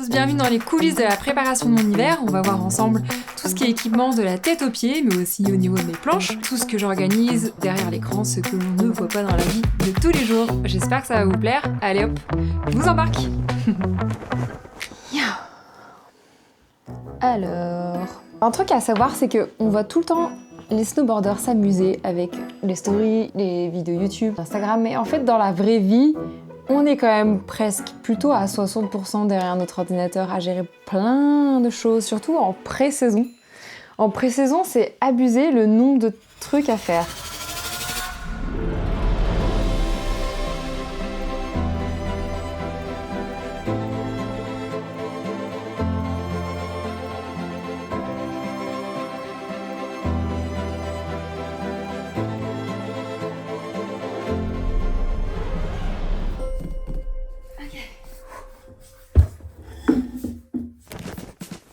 tous, bienvenue dans les coulisses de la préparation de mon hiver. On va voir ensemble tout ce qui est équipement de la tête aux pieds, mais aussi au niveau de mes planches, tout ce que j'organise derrière l'écran, ce que l'on ne voit pas dans la vie de tous les jours. J'espère que ça va vous plaire. Allez hop, je vous embarque. Alors, un truc à savoir, c'est que on voit tout le temps les snowboarders s'amuser avec les stories, les vidéos YouTube, Instagram, mais en fait dans la vraie vie, on est quand même presque plutôt à 60% derrière notre ordinateur à gérer plein de choses, surtout en pré-saison. En pré-saison, c'est abusé le nombre de trucs à faire.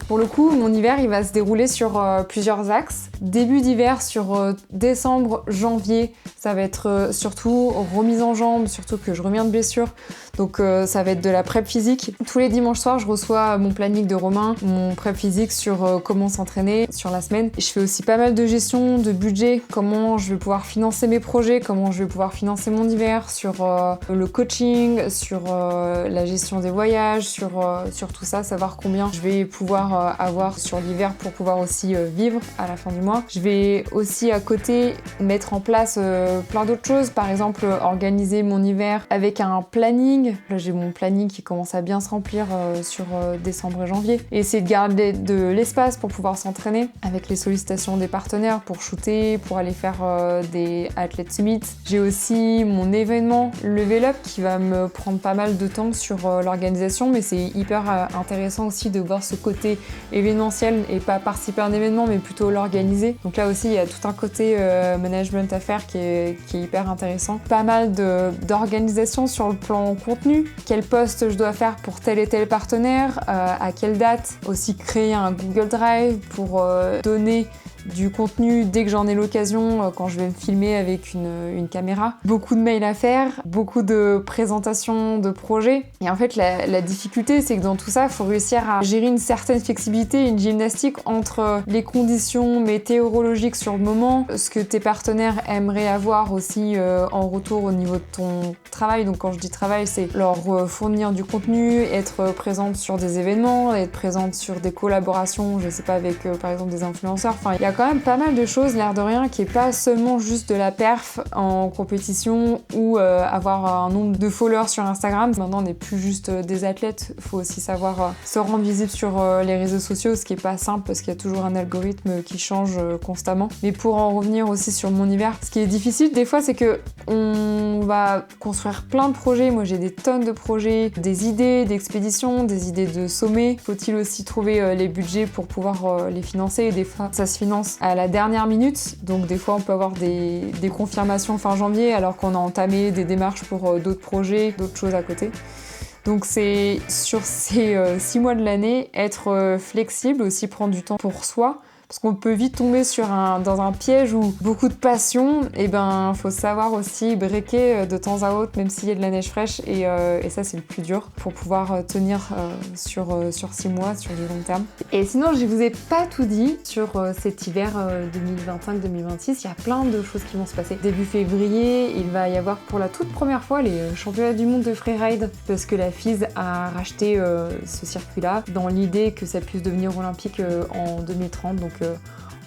Pour le coup, mon hiver, il va se dérouler sur plusieurs axes. Début d'hiver, sur décembre, janvier, ça va être surtout remise en jambes, surtout que je reviens de blessure. Donc ça va être de la prep physique. Tous les dimanches soirs, je reçois mon planning de Romain, mon prep physique sur comment s'entraîner sur la semaine. Je fais aussi pas mal de gestion, de budget, comment je vais pouvoir financer mes projets, comment je vais pouvoir financer mon hiver, sur le coaching, sur la gestion des voyages, sur tout ça, savoir combien je vais pouvoir avoir sur l'hiver pour pouvoir aussi vivre à la fin du mois. Je vais aussi à côté mettre en place plein d'autres choses, par exemple organiser mon hiver avec un planning. Là j'ai mon planning qui commence à bien se remplir sur décembre et janvier, et essayer de garder de l'espace pour pouvoir s'entraîner avec les sollicitations des partenaires pour shooter, pour aller faire des athlètes summits. J'ai aussi mon événement Level Up qui va me prendre pas mal de temps sur l'organisation, mais c'est hyper intéressant aussi de voir ce côté événementiel et pas participer à un événement mais plutôt l'organiser. Donc là aussi il y a tout un côté management à faire qui est hyper intéressant. Pas mal d'organisation sur le plan contenu, quel post je dois faire pour tel et tel partenaire, à quelle date, aussi créer un Google Drive pour donner du contenu dès que j'en ai l'occasion, quand je vais me filmer avec une caméra. Beaucoup de mails à faire, beaucoup de présentations de projets. Et en fait, la difficulté, c'est que dans tout ça, il faut réussir à gérer une certaine flexibilité, une gymnastique entre les conditions météorologiques sur le moment, ce que tes partenaires aimeraient avoir aussi en retour au niveau de ton travail. Donc quand je dis travail, c'est leur fournir du contenu, être présente sur des événements, être présente sur des collaborations, je sais pas, avec par exemple des influenceurs. Enfin, il y a quand même pas mal de choses, l'air de rien, qui est pas seulement juste de la perf en compétition ou avoir un nombre de followers sur Instagram. Maintenant, on n'est plus juste des athlètes, faut aussi savoir se rendre visible sur les réseaux sociaux, ce qui est pas simple parce qu'il y a toujours un algorithme qui change constamment. Mais pour en revenir aussi sur mon hiver, ce qui est difficile des fois, c'est que on va construire plein de projets. Moi, j'ai des tonnes de projets, des idées d'expéditions, des idées de sommets. Faut-il aussi trouver les budgets pour pouvoir les financer, et des fois, ça se finance à la dernière minute, donc des fois on peut avoir des confirmations fin janvier alors qu'on a entamé des démarches pour d'autres projets, d'autres choses à côté. Donc c'est sur ces 6 mois de l'année, être flexible, aussi prendre du temps pour soi, parce qu'on peut vite tomber dans un piège où beaucoup de passion, et ben faut savoir aussi breaker de temps à autre, même s'il y a de la neige fraîche, et ça c'est le plus dur pour pouvoir tenir sur 6 mois, sur du long terme. Et sinon je vous ai pas tout dit sur cet hiver 2025-2026, il y a plein de choses qui vont se passer. Début février, il va y avoir pour la toute première fois les championnats du monde de freeride, parce que la FIS a racheté ce circuit-là, dans l'idée que ça puisse devenir olympique en 2030, donc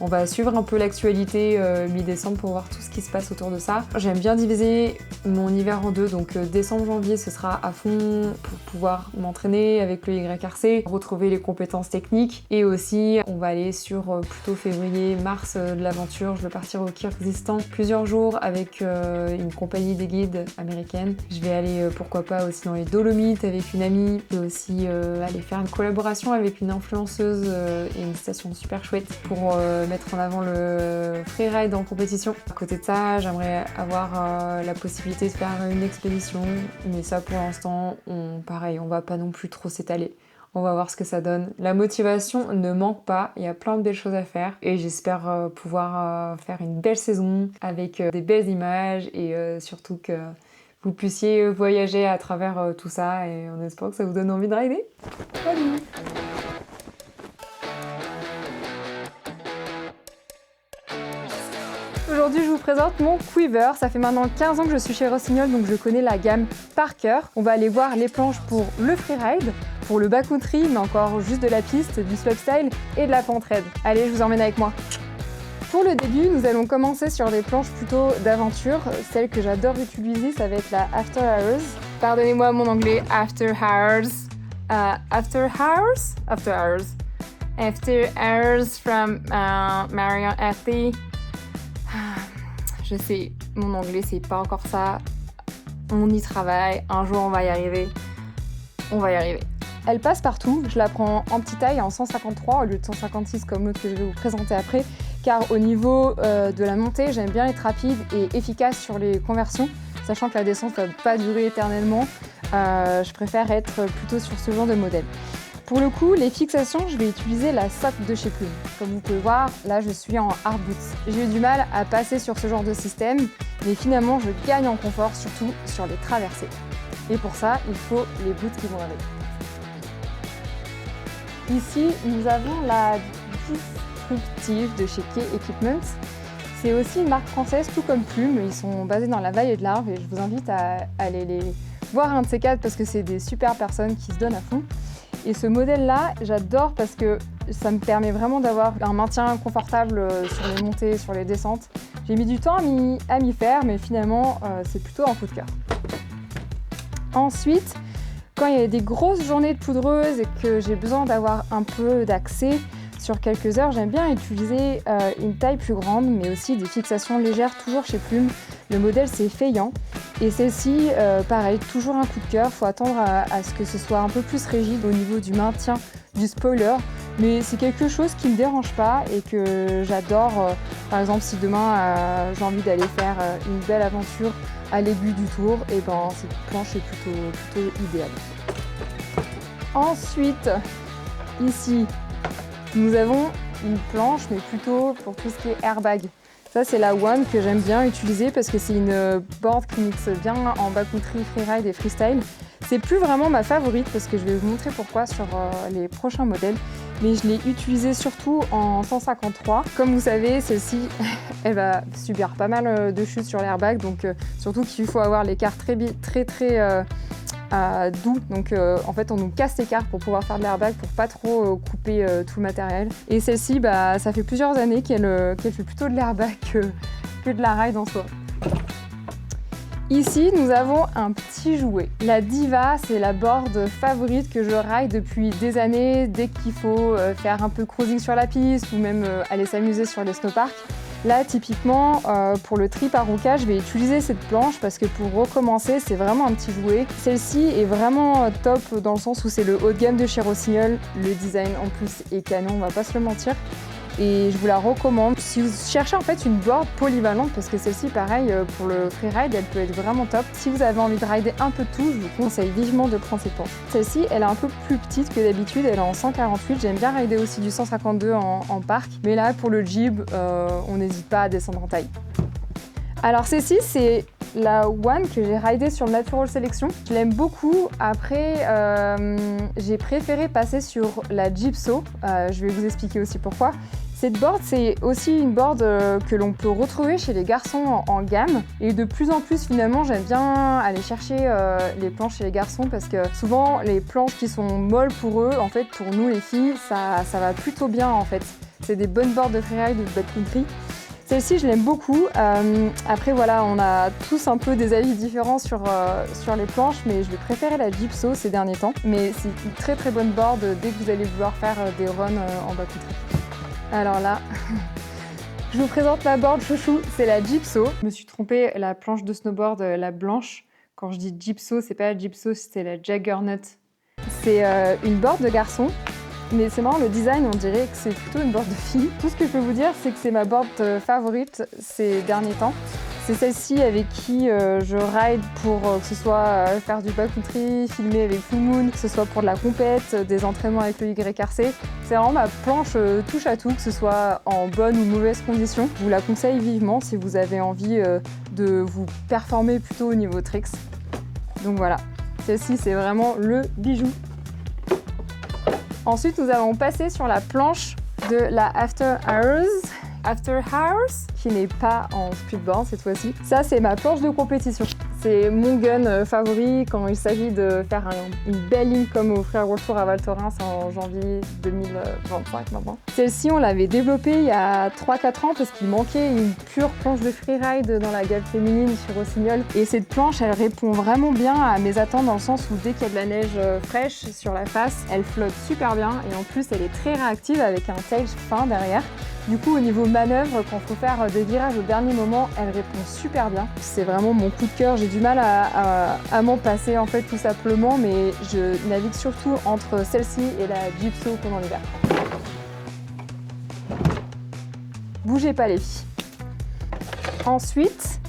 on va suivre un peu l'actualité mi-décembre pour voir tout ce qui se passe autour de ça. J'aime bien diviser mon hiver en deux, donc décembre-janvier ce sera à fond pour pouvoir m'entraîner avec le YRC, retrouver les compétences techniques, et aussi on va aller sur plutôt février-mars de l'aventure. Je vais partir au Kyrgyzstan plusieurs jours avec une compagnie des guides américaine. Je vais aller pourquoi pas aussi dans les Dolomites avec une amie, et aussi aller faire une collaboration avec une influenceuse et une station super chouette pour mettre en avant le freeride en compétition. À côté de ça, j'aimerais avoir la possibilité de faire une expédition, mais ça pour l'instant, pareil, on va pas non plus trop s'étaler. On va voir ce que ça donne. La motivation ne manque pas, il y a plein de belles choses à faire, et j'espère pouvoir faire une belle saison avec des belles images, et surtout que vous puissiez voyager à travers tout ça, et en espérant que ça vous donne envie de rider. Salut! Aujourd'hui, je vous présente mon Quiver. Ça fait maintenant 15 ans que je suis chez Rossignol, donc je connais la gamme par cœur. On va aller voir les planches pour le freeride, pour le backcountry, mais encore juste de la piste, du slopestyle et de la pente raide. Allez, je vous emmène avec moi. Pour le début, nous allons commencer sur des planches plutôt d'aventure. Celle que j'adore utiliser, ça va être la After Hours. Pardonnez-moi mon anglais, After Hours. After Hours? After Hours. After Hours from Marion Athley. Je sais, mon anglais c'est pas encore ça. On y travaille, un jour on va y arriver. On va y arriver. Elle passe partout, je la prends en petite taille en 153 au lieu de 156 comme l'autre que je vais vous présenter après, car au niveau de la montée, j'aime bien être rapide et efficace sur les conversions, sachant que la descente ne va pas durer éternellement. Je préfère être plutôt sur ce genre de modèle. Pour le coup, les fixations, je vais utiliser la SOC de chez Plume. Comme vous pouvez voir, là je suis en hard boots. J'ai eu du mal à passer sur ce genre de système, mais finalement je gagne en confort, surtout sur les traversées. Et pour ça, il faut les boots qui vont avec. Ici, nous avons la Disruptive de chez Key Equipment. C'est aussi une marque française, tout comme Plume. Ils sont basés dans la vallée de l'Arve et je vous invite à aller les voir un de ces quatre parce que c'est des super personnes qui se donnent à fond. Et ce modèle-là, j'adore parce que ça me permet vraiment d'avoir un maintien confortable sur les montées, sur les descentes. J'ai mis du temps à m'y faire, mais finalement, c'est plutôt un coup de cœur. Ensuite, quand il y a des grosses journées de poudreuse et que j'ai besoin d'avoir un peu d'accès sur quelques heures, j'aime bien utiliser une taille plus grande, mais aussi des fixations légères, toujours chez Plume. Le modèle, c'est Feignant. Et celle-ci, pareil, toujours un coup de cœur. Il faut attendre à ce que ce soit un peu plus rigide au niveau du maintien du spoiler. Mais c'est quelque chose qui ne me dérange pas et que j'adore. Par exemple, si demain j'ai envie d'aller faire une belle aventure à l'aiguille du tour, et ben cette planche est plutôt idéale. Ensuite, ici, nous avons une planche, mais plutôt pour tout ce qui est airbag. Ça, c'est la One que j'aime bien utiliser parce que c'est une board qui mixe bien en backcountry, freeride et freestyle. C'est plus vraiment ma favorite parce que je vais vous montrer pourquoi sur les prochains modèles. Mais je l'ai utilisée surtout en 153. Comme vous savez, celle-ci, elle va subir pas mal de chutes sur l'airbag. Donc surtout qu'il faut avoir l'écart très doux, donc en fait on nous casse l'écart pour pouvoir faire de l'airbag pour pas trop couper tout le matériel. Et celle-ci, ça fait plusieurs années qu'elle fait plutôt de l'airbag que de la ride en soi. Ici, nous avons un petit jouet. La Diva, c'est la board favorite que je ride depuis des années, dès qu'il faut faire un peu de cruising sur la piste ou même aller s'amuser sur les snowparks. Là, typiquement, pour le trip à Ruka, je vais utiliser cette planche parce que pour recommencer, c'est vraiment un petit jouet. Celle-ci est vraiment top dans le sens où c'est le haut de gamme de chez Rossignol. Le design en plus est canon, on va pas se le mentir. Et je vous la recommande si vous cherchez en fait une board polyvalente parce que celle-ci, pareil, pour le freeride, elle peut être vraiment top. Si vous avez envie de rider un peu de tout, je vous conseille vivement de prendre cette planche. Celle-ci, elle est un peu plus petite que d'habitude, elle est en 148. J'aime bien rider aussi du 152 en parc, mais là, pour le jib, on n'hésite pas à descendre en taille. Alors celle-ci, c'est la One que j'ai ridée sur Natural Selection. Je l'aime beaucoup. Après, j'ai préféré passer sur la Gypso. Je vais vous expliquer aussi pourquoi. Cette board, c'est aussi une board que l'on peut retrouver chez les garçons en gamme. Et de plus en plus, finalement, j'aime bien aller chercher les planches chez les garçons parce que souvent, les planches qui sont molles pour eux, en fait, pour nous les filles, ça va plutôt bien en fait. C'est des bonnes boards de freeride ou de backcountry. Celle-ci, je l'aime beaucoup. Après, voilà, on a tous un peu des avis différents sur les planches, mais je vais préférer la Gypso ces derniers temps. Mais c'est une très très bonne board dès que vous allez vouloir faire des runs en backcountry. Alors là, je vous présente ma board chouchou, c'est la Gypso. Je me suis trompée, la planche de snowboard, la blanche. Quand je dis Gypso, c'est pas la Gypso, c'est la Jaggernaut. C'est une board de garçon. Mais c'est marrant, le design, on dirait que c'est plutôt une board de fille. Tout ce que je peux vous dire, c'est que c'est ma board favorite ces derniers temps. C'est celle-ci avec qui je ride pour que ce soit faire du backcountry, filmer avec Full Moon, que ce soit pour de la compète, des entraînements avec le YRC. C'est vraiment ma planche touche à tout, que ce soit en bonne ou mauvaise condition. Je vous la conseille vivement si vous avez envie de vous performer plutôt au niveau tricks. Donc voilà, celle-ci c'est vraiment le bijou. Ensuite, nous allons passer sur la planche de la After Hours After Hours, qui n'est pas en speedboard cette fois-ci. Ça, c'est ma planche de compétition. C'est mon gun favori quand il s'agit de faire une belle ligne comme au Free World Tour à Val Thorens en janvier 2025 maintenant. Celle-ci, on l'avait développée il y a 3-4 ans parce qu'il manquait une pure planche de freeride dans la gamme féminine sur Rossignol. Et cette planche, elle répond vraiment bien à mes attentes dans le sens où dès qu'il y a de la neige fraîche sur la face, elle flotte super bien et en plus, elle est très réactive avec un tail fin derrière. Du coup, au niveau manœuvre, quand il faut faire des virages au dernier moment, elle répond super bien. C'est vraiment mon coup de cœur. J'ai du mal à m'en passer en fait tout simplement, mais je navigue surtout entre celle-ci et la Gypso pendant l'hiver. Bougez pas les filles. Ensuite,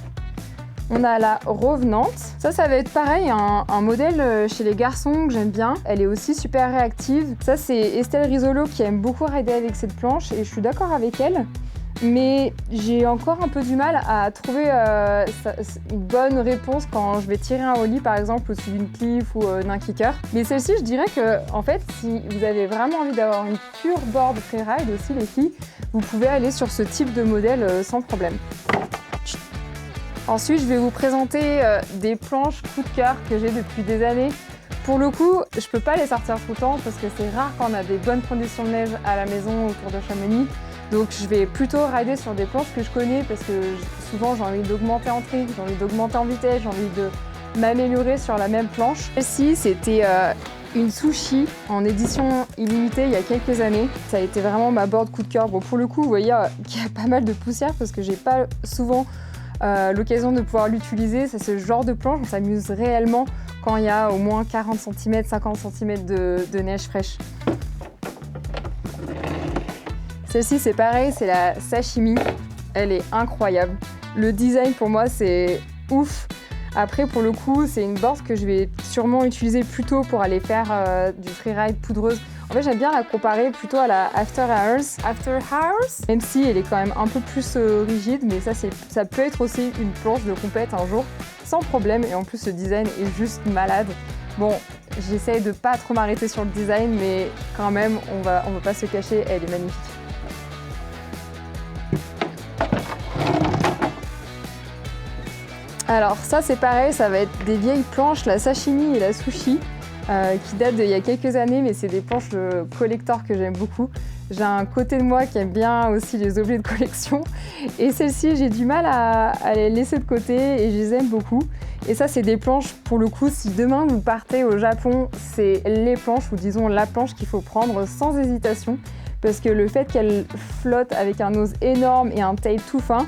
on a la Revenante. Ça va être pareil, un modèle chez les garçons que j'aime bien. Elle est aussi super réactive. Ça, c'est Estelle Risolo qui aime beaucoup rider avec cette planche et je suis d'accord avec elle. Mais j'ai encore un peu du mal à trouver une bonne réponse quand je vais tirer un ollie par exemple au-dessus d'une cliff ou d'un kicker. Mais celle-ci, je dirais que en fait, si vous avez vraiment envie d'avoir une pure board freeride aussi les filles, vous pouvez aller sur ce type de modèle sans problème. Ensuite, je vais vous présenter des planches coup de cœur que j'ai depuis des années. Pour le coup, je peux pas les sortir tout le temps parce que c'est rare quand on a des bonnes conditions de neige à la maison autour de Chamonix. Donc je vais plutôt rider sur des planches que je connais parce que souvent j'ai envie d'augmenter en tri, j'ai envie d'augmenter en vitesse, j'ai envie de m'améliorer sur la même planche. Celle-ci, c'était une Sushi en édition illimitée il y a quelques années. Ça a été vraiment ma board coup de cœur. Bon, pour le coup, vous voyez qu'il y a pas mal de poussière parce que j'ai pas souvent l'occasion de pouvoir l'utiliser. C'est ce genre de planche, on s'amuse réellement quand il y a au moins 40 cm, 50 cm de neige fraîche. Celle-ci, c'est pareil, c'est la Sashimi. Elle est incroyable. Le design, pour moi, c'est ouf. Après, pour le coup, c'est une board que je vais sûrement utiliser plutôt pour aller faire du freeride poudreuse. En fait, j'aime bien la comparer plutôt à la After Hours. After Hours, même si elle est quand même un peu plus rigide, mais ça peut être aussi une planche de compète un jour, sans problème. Et en plus, le design est juste malade. Bon, j'essaye de pas trop m'arrêter sur le design, mais quand même, on va pas se cacher, elle est magnifique. Alors ça, c'est pareil, ça va être des vieilles planches, la Sashimi et la Sushi. Qui datent d'il y a quelques années, mais c'est des planches de collector que j'aime beaucoup. J'ai un côté de moi qui aime bien aussi les objets de collection. Et celles-ci, j'ai du mal à les laisser de côté et je les aime beaucoup. Et ça, c'est des planches, pour le coup, si demain vous partez au Japon, c'est les planches, ou disons la planche qu'il faut prendre sans hésitation. Parce que le fait qu'elle flotte avec un nose énorme et un tail tout fin,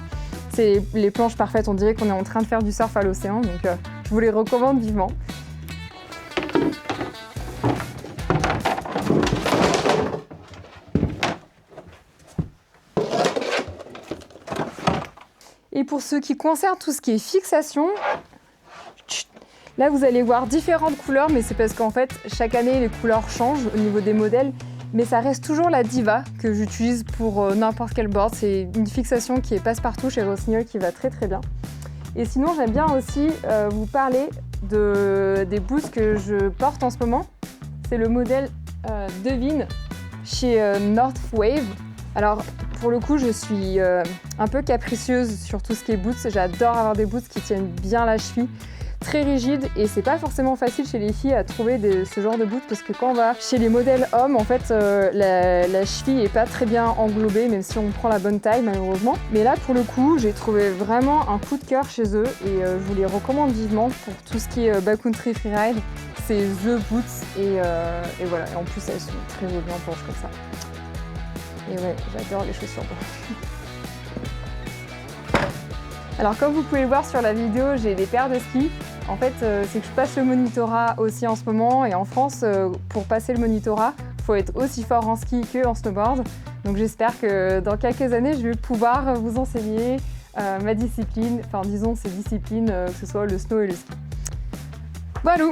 c'est les planches parfaites. On dirait qu'on est en train de faire du surf à l'océan. Donc je vous les recommande vivement. Et pour ce qui concerne tout ce qui est fixation, là vous allez voir différentes couleurs, mais c'est parce qu'en fait chaque année les couleurs changent au niveau des modèles, mais ça reste toujours la Diva que j'utilise pour n'importe quel board. C'est une fixation qui est passe-partout chez Rossignol qui va très très bien. Et sinon j'aime bien aussi vous parler des boots que je porte en ce moment. C'est le modèle Devine chez North Wave. Alors pour le coup, je suis un peu capricieuse sur tout ce qui est boots. J'adore avoir des boots qui tiennent bien la cheville, très rigides, et c'est pas forcément facile chez les filles à trouver ce genre de boots parce que quand on va chez les modèles hommes, en fait, la cheville est pas très bien englobée, même si on prend la bonne taille malheureusement. Mais là, pour le coup, j'ai trouvé vraiment un coup de cœur chez eux et je vous les recommande vivement pour tout ce qui est backcountry freeride. C'est The Boots et voilà. Et en plus, elles sont très jolies en planche comme ça. Et ouais, j'adore les chaussures blanches. Alors comme vous pouvez le voir sur la vidéo, j'ai des paires de skis. En fait, c'est que je passe le monitorat aussi en ce moment. Et en France, pour passer le monitorat, il faut être aussi fort en ski qu'en snowboard. Donc j'espère que dans quelques années, je vais pouvoir vous enseigner ma discipline. Enfin, disons ces disciplines, que ce soit le snow et le ski. Voilà.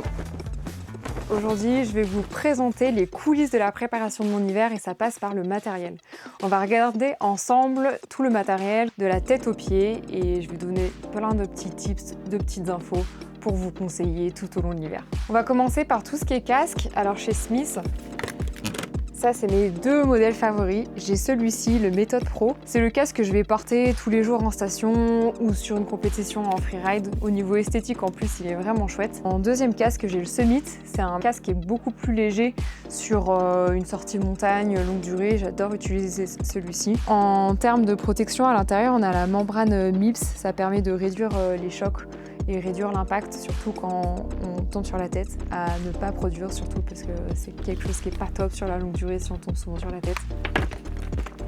Aujourd'hui, je vais vous présenter les coulisses de la préparation de mon hiver et ça passe par le matériel. On va regarder ensemble tout le matériel de la tête aux pieds et je vais donner plein de petits tips, de petites infos pour vous conseiller tout au long de l'hiver. On va commencer par tout ce qui est casque. Alors chez Smith, Ça, c'est mes deux modèles favoris. J'ai celui-ci, le Method Pro. C'est le casque que je vais porter tous les jours en station ou sur une compétition en freeride. Au niveau esthétique, en plus, il est vraiment chouette. En deuxième casque, j'ai le Summit. C'est un casque qui est beaucoup plus léger sur une sortie montagne longue durée. J'adore utiliser celui-ci. En termes de protection, à l'intérieur, on a la membrane MIPS. Ça permet de réduire les chocs et réduire l'impact, surtout quand on tombe sur la tête, à ne pas produire, surtout parce que c'est quelque chose qui est pas top sur la longue durée si on tombe souvent sur la tête.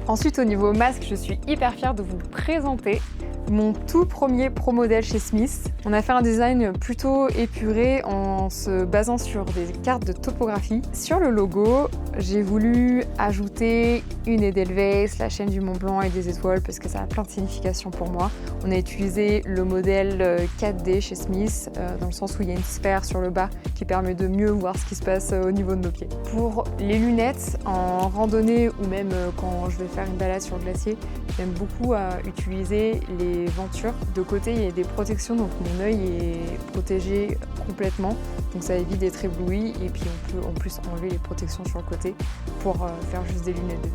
Ensuite, au niveau masque, je suis hyper fière de vous présenter mon tout premier pro modèle chez Smith. On a fait un design plutôt épuré en se basant sur des cartes de topographie. Sur le logo, j'ai voulu ajouter une Edelweiss, la chaîne du Mont Blanc et des étoiles parce que ça a plein de significations pour moi. On a utilisé le modèle 4D chez Smith dans le sens où il y a une sphère sur le bas qui permet de mieux voir ce qui se passe au niveau de nos pieds. Pour les lunettes, en randonnée ou même quand je vais faire une balade sur le glacier, j'aime beaucoup utiliser les ventures. De côté, il y a des protections, donc mon œil est protégé complètement. Donc ça évite d'être ébloui et puis on peut en plus enlever les protections sur le côté pour faire juste des lunettes de nuit.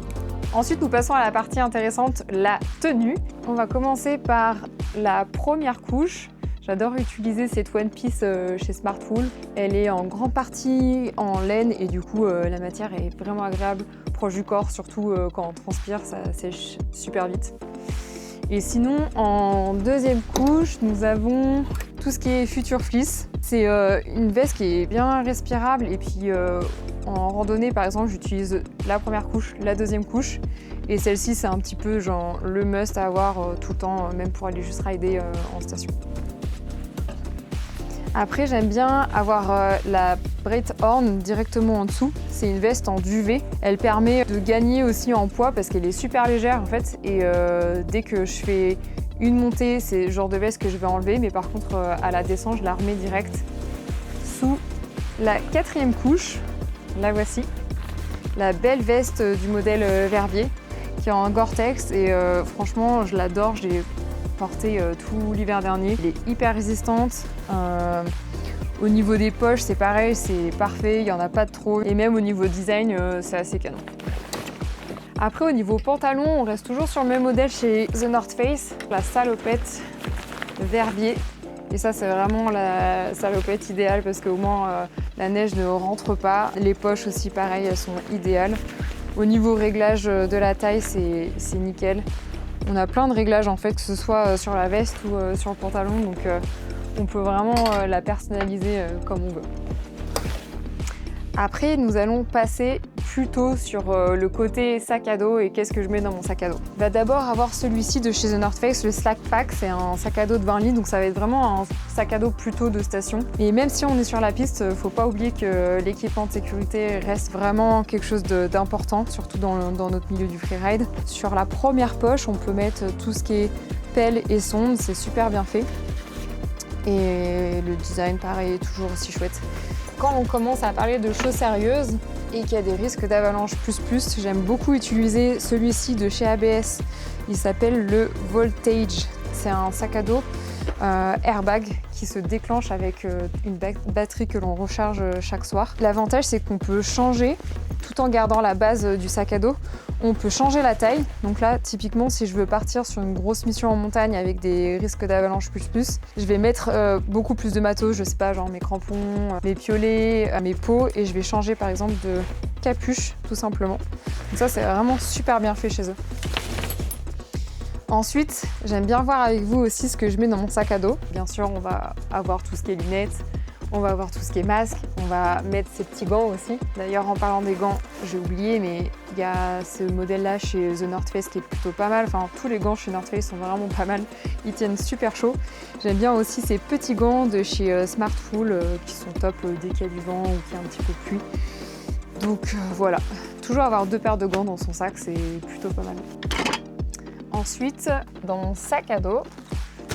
Ensuite, nous passons à la partie intéressante, la tenue. On va commencer par la première couche. J'adore utiliser cette One Piece chez Smartwool. Elle est en grande partie en laine et du coup la matière est vraiment agréable, proche du corps, surtout quand on transpire, ça sèche super vite. Et sinon, en deuxième couche, nous avons tout ce qui est Future Fleece. C'est une veste qui est bien respirable et puis en randonnée, par exemple, j'utilise la première couche, la deuxième couche. Et celle-ci, c'est un petit peu genre le must à avoir tout le temps, même pour aller juste rider en station. Après, j'aime bien avoir la Breithorn directement en dessous. C'est une veste en duvet. Elle permet de gagner aussi en poids parce qu'elle est super légère en fait. Et dès que je fais une montée, c'est le genre de veste que je vais enlever. Mais par contre, à la descente, je la remets direct sous la quatrième couche. La voici. La belle veste du modèle Verbier qui est en Gore-Tex. Et franchement, je l'adore. Je l'ai portée tout l'hiver dernier. Elle est hyper résistante. Au niveau des poches, c'est pareil, c'est parfait, il n'y en a pas de trop. Et même au niveau design, c'est assez canon. Après, au niveau pantalon, on reste toujours sur le même modèle chez The North Face, la salopette Verbier. Et ça, c'est vraiment la salopette idéale parce qu'au moins, la neige ne rentre pas. Les poches aussi, pareil, elles sont idéales. Au niveau réglage de la taille, c'est nickel. On a plein de réglages en fait, que ce soit sur la veste ou sur le pantalon. Donc, on peut vraiment la personnaliser comme on veut. Après, nous allons passer plutôt sur le côté sac à dos et qu'est-ce que je mets dans mon sac à dos. On va d'abord avoir celui-ci de chez The North Face, le Slack Pack. C'est un sac à dos de 20 litres, donc ça va être vraiment un sac à dos plutôt de station. Et même si on est sur la piste, faut pas oublier que l'équipement de sécurité reste vraiment quelque chose d'important, surtout dans notre milieu du freeride. Sur la première poche, on peut mettre tout ce qui est pelle et sonde, c'est super bien fait. Et le design, pareil, est toujours aussi chouette. Quand on commence à parler de choses sérieuses et qu'il y a des risques d'avalanche plus, j'aime beaucoup utiliser celui-ci de chez ABS. Il s'appelle le Voltage. C'est un sac à dos airbag qui se déclenche avec une batterie que l'on recharge chaque soir. L'avantage, c'est qu'on peut changer, tout en gardant la base du sac à dos, on peut changer la taille. Donc là, typiquement, si je veux partir sur une grosse mission en montagne avec des risques d'avalanche je vais mettre beaucoup plus de matos, je sais pas, genre mes crampons, mes piolets, mes pots, et je vais changer par exemple de capuche, tout simplement. Donc ça, c'est vraiment super bien fait chez eux. Ensuite, j'aime bien voir avec vous aussi ce que je mets dans mon sac à dos. Bien sûr, on va avoir tout ce qui est lunettes, on va avoir tout ce qui est masque, on va mettre ces petits gants aussi. D'ailleurs, en parlant des gants, j'ai oublié, mais il y a ce modèle-là chez The North Face qui est plutôt pas mal. Enfin, tous les gants chez North Face sont vraiment pas mal. Ils tiennent super chaud. J'aime bien aussi ces petits gants de chez Smartwool qui sont top dès qu'il y a du vent ou qu'il y a un petit peu de pluie. Donc voilà, toujours avoir 2 paires de gants dans son sac, c'est plutôt pas mal. Ensuite, dans mon sac à dos,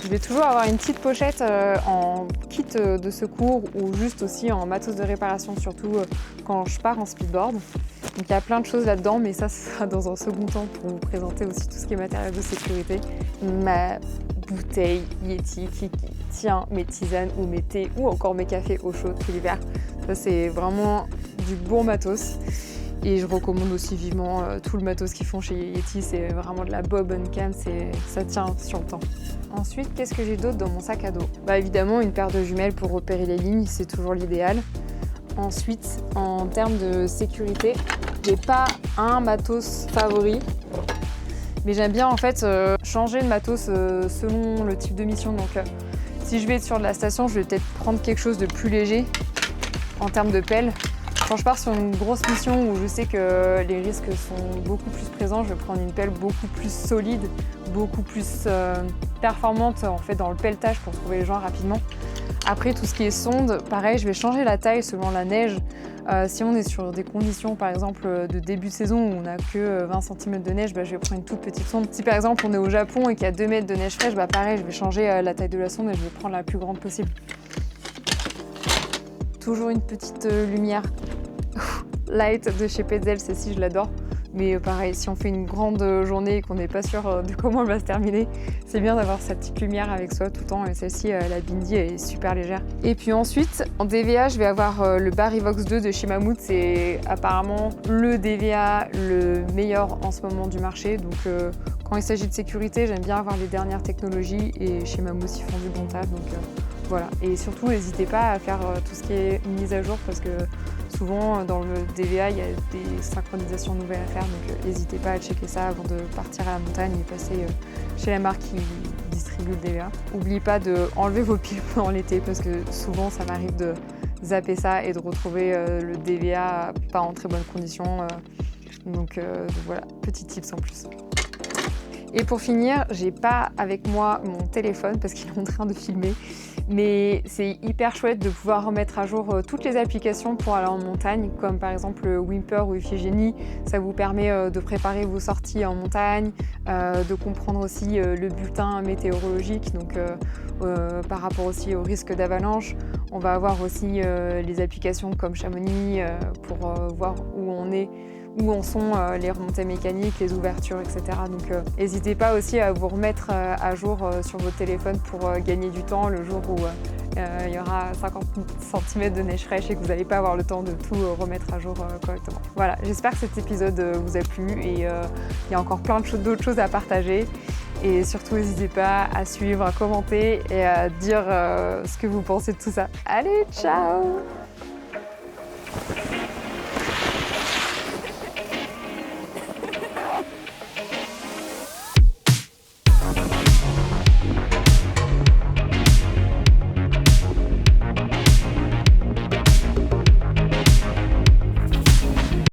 je vais toujours avoir une petite pochette en kit de secours ou juste aussi en matos de réparation, surtout quand je pars en speedboard. Donc il y a plein de choses là-dedans, mais ça sera dans un second temps pour vous présenter aussi tout ce qui est matériel de sécurité. Ma bouteille Yeti qui tient mes tisanes ou mes thés ou encore mes cafés au chaud tout l'hiver. Ça, c'est vraiment du bon matos. Et je recommande aussi vivement tout le matos qu'ils font chez Yeti, c'est vraiment de la bonne cam, ça tient sur le temps. Ensuite, qu'est-ce que j'ai d'autre dans mon sac à dos? Évidemment, une paire de jumelles pour repérer les lignes, c'est toujours l'idéal. Ensuite, en termes de sécurité, j'ai pas un matos favori, mais j'aime bien en fait changer de matos selon le type de mission. Donc si je vais être sur de la station, je vais peut-être prendre quelque chose de plus léger en termes de pelle. Quand je pars sur une grosse mission où je sais que les risques sont beaucoup plus présents, je vais prendre une pelle beaucoup plus solide, beaucoup plus performante en fait dans le pelletage pour trouver les joints rapidement. Après, tout ce qui est sonde, pareil, je vais changer la taille selon la neige. Si on est sur des conditions, par exemple, de début de saison où on n'a que 20 cm de neige, je vais prendre une toute petite sonde. Si par exemple on est au Japon et qu'il y a 2 mètres de neige fraîche, pareil, je vais changer la taille de la sonde et je vais prendre la plus grande possible. Toujours une petite lumière light de chez Petzl, celle-ci je l'adore. Mais pareil, si on fait une grande journée et qu'on n'est pas sûr de comment elle va se terminer, c'est bien d'avoir cette petite lumière avec soi tout le temps. Et celle-ci, la Bindi, elle est super légère. Et puis ensuite, en DVA, je vais avoir le Barryvox 2 de chez Mammouth. C'est apparemment le DVA le meilleur en ce moment du marché. Donc quand il s'agit de sécurité, j'aime bien avoir les dernières technologies. Et chez Mammouth, ils font du bon taf. Donc voilà. Et surtout, n'hésitez pas à faire tout ce qui est mise à jour parce que souvent, dans le DVA, il y a des synchronisations nouvelles à faire, donc n'hésitez pas à checker ça avant de partir à la montagne et passer chez la marque qui distribue le DVA. N'oubliez pas d'enlever vos piles pendant l'été parce que souvent, ça m'arrive de zapper ça et de retrouver le DVA pas en très bonnes conditions. Donc voilà, petit tips en plus. Et pour finir, j'ai pas avec moi mon téléphone parce qu'il est en train de filmer, mais c'est hyper chouette de pouvoir remettre à jour toutes les applications pour aller en montagne, comme par exemple Wimper ou Iphigénie. Ça vous permet de préparer vos sorties en montagne, de comprendre aussi le bulletin météorologique, donc par rapport aussi au risque d'avalanche. On va avoir aussi les applications comme Chamonix pour voir où on est, où en sont les remontées mécaniques, les ouvertures, etc. Donc n'hésitez pas aussi à vous remettre à jour sur votre téléphone pour gagner du temps le jour où il y aura 50 cm de neige fraîche et que vous n'allez pas avoir le temps de tout remettre à jour correctement. Voilà, j'espère que cet épisode vous a plu et il y a encore plein d'autres choses à partager. Et surtout, n'hésitez pas à suivre, à commenter et à dire ce que vous pensez de tout ça. Allez, ciao!